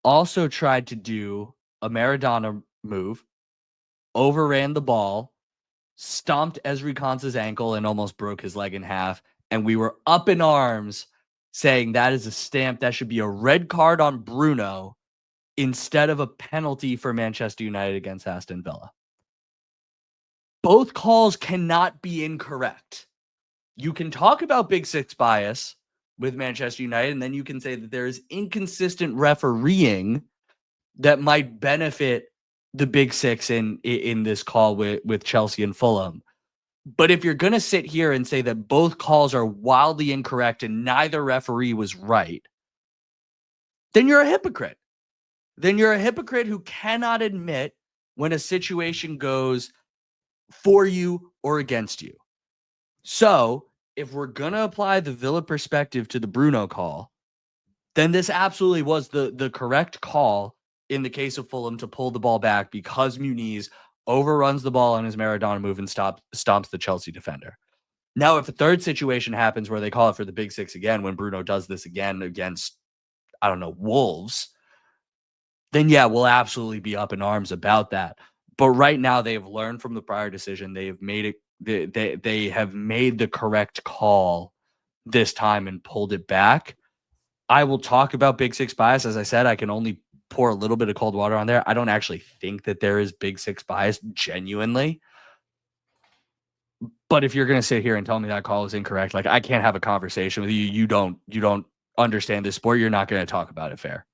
also tried to do a Maradona move, overran the ball, stomped Ezri Konsa's ankle and almost broke his leg in half. And we were up in arms saying that is a stamp. That should be a red card on Bruno instead of a penalty for Manchester United against Aston Villa. Both calls cannot be incorrect. You can talk about Big Six bias with Manchester United, and then you can say that there is inconsistent refereeing that might benefit the Big Six in this call with Chelsea and Fulham. But if you're going to sit here and say that both calls are wildly incorrect and neither referee was right, then you're a hypocrite. Then you're a hypocrite who cannot admit when a situation goes for you or against you. So if we're going to apply the Villa perspective to the Bruno call, then this absolutely was the correct call in the case of Fulham to pull the ball back because Muniz overruns the ball on his Maradona move and stomps the Chelsea defender. Now, if a third situation happens where they call it for the Big Six again, when Bruno does this again against, I don't know, Wolves, then yeah, we'll absolutely be up in arms about that. But right now, they have learned from the prior decision. They have made it. They have made the correct call this time and pulled it back. I will talk about Big Six bias. As I said, I can only pour a little bit of cold water on there. I don't actually think that there is Big Six bias genuinely. But if you're going to sit here and tell me that call is incorrect, like I can't have a conversation with you. You don't understand this sport. You're not going to talk about it fair.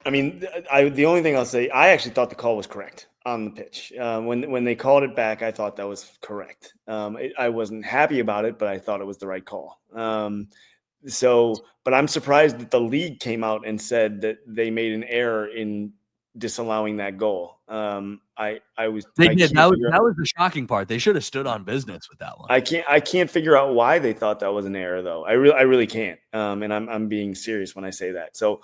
I mean, the only thing I'll say, I actually thought the call was correct on the pitch. When they called it back, I thought that was correct. I wasn't happy about it, but I thought it was the right call. But I'm surprised that the league came out and said that they made an error in disallowing that goal. That was the shocking part. They should have stood on business with that one. I can't figure out why they thought that was an error, though. I really can't. And I'm being serious when I say that. So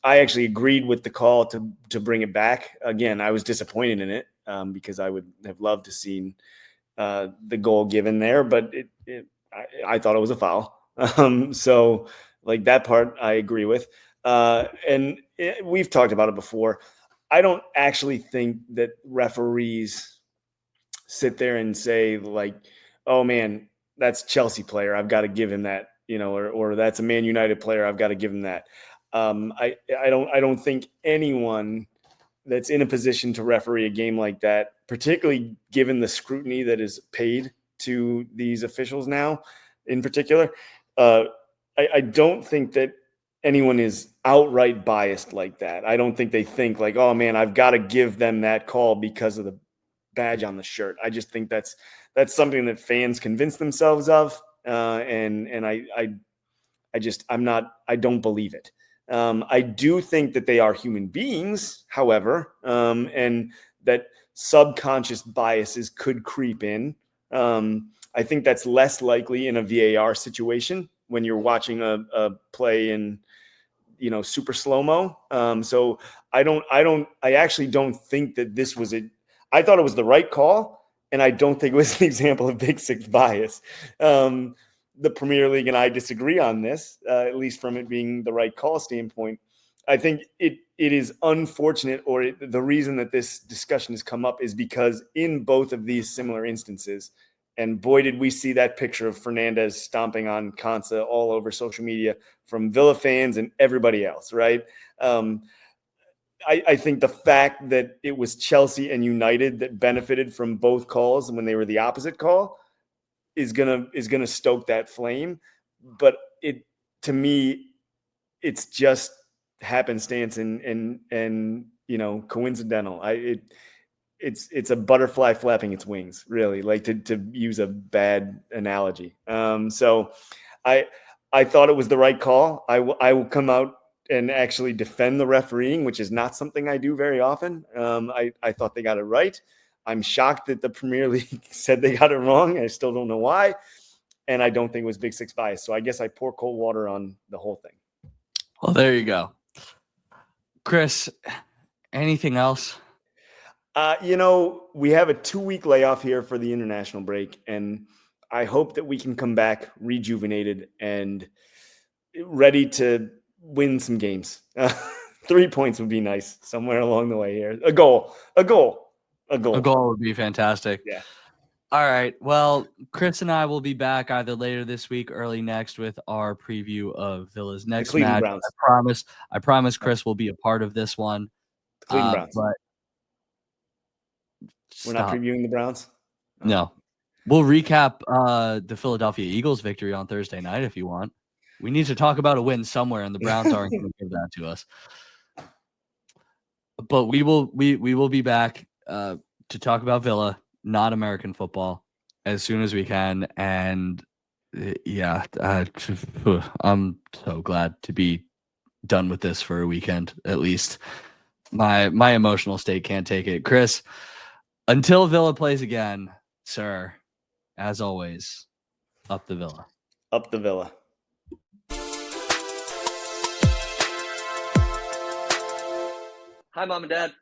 I actually agreed with the call to bring it back. Again, I was disappointed in it because I would have loved to seen the goal given there, but I thought it was a foul. So like that part I agree with. We've talked about it before. I don't actually think that referees sit there and say like, oh man, that's Chelsea player, I've got to give him that, or that's a Man United player, I've got to give him that. I don't think anyone that's in a position to referee a game like that, particularly given the scrutiny that is paid to these officials now, in particular, I don't think that anyone is outright biased like that. I don't think they think like, oh man, I've got to give them that call because of the badge on the shirt. I just think that's something that fans convince themselves of, and I don't believe it. I do think that they are human beings, however, and that subconscious biases could creep in. I think that's less likely in a VAR situation when you're watching a play in super slow mo. So I actually don't think that this was I thought it was the right call, and I don't think it was an example of Big Six bias. The Premier League and I disagree on this, at least from it being the right call standpoint. I think it is unfortunate, or the reason that this discussion has come up is because in both of these similar instances, and boy, did we see that picture of Fernandez stomping on Konsa all over social media from Villa fans and everybody else, right? I think the fact that it was Chelsea and United that benefited from both calls when they were the opposite call is gonna stoke that flame. But to me, it's just happenstance and coincidental. It's a butterfly flapping its wings, really, like to use a bad analogy. So I thought it was the right call. I will come out and actually defend the refereeing, which is not something I do very often. I thought they got it right. I'm shocked that the Premier League said they got it wrong. I still don't know why. And I don't think it was Big Six bias. So I guess I pour cold water on the whole thing. Well, there you go. Chris, anything else? We have a 2-week layoff here for the international break, and I hope that we can come back rejuvenated and ready to win some games. 3 points would be nice somewhere along the way here. A goal would be fantastic. Yeah. All right. Well, Chris and I will be back either later this week, early next, with our preview of Villa's next match. Browns. I promise Chris will be a part of this one. Cleveland Browns. But we're not previewing the Browns? No. We'll recap the Philadelphia Eagles victory on Thursday night if you want. We need to talk about a win somewhere, and the Browns aren't going to give that to us. But we will be back to talk about Villa, not American football, as soon as we can. And I'm so glad to be done with this for a weekend, at least. My emotional state can't take it. Chris, until Villa plays again, sir, as always, up the Villa. Up the Villa. Hi, Mom and Dad.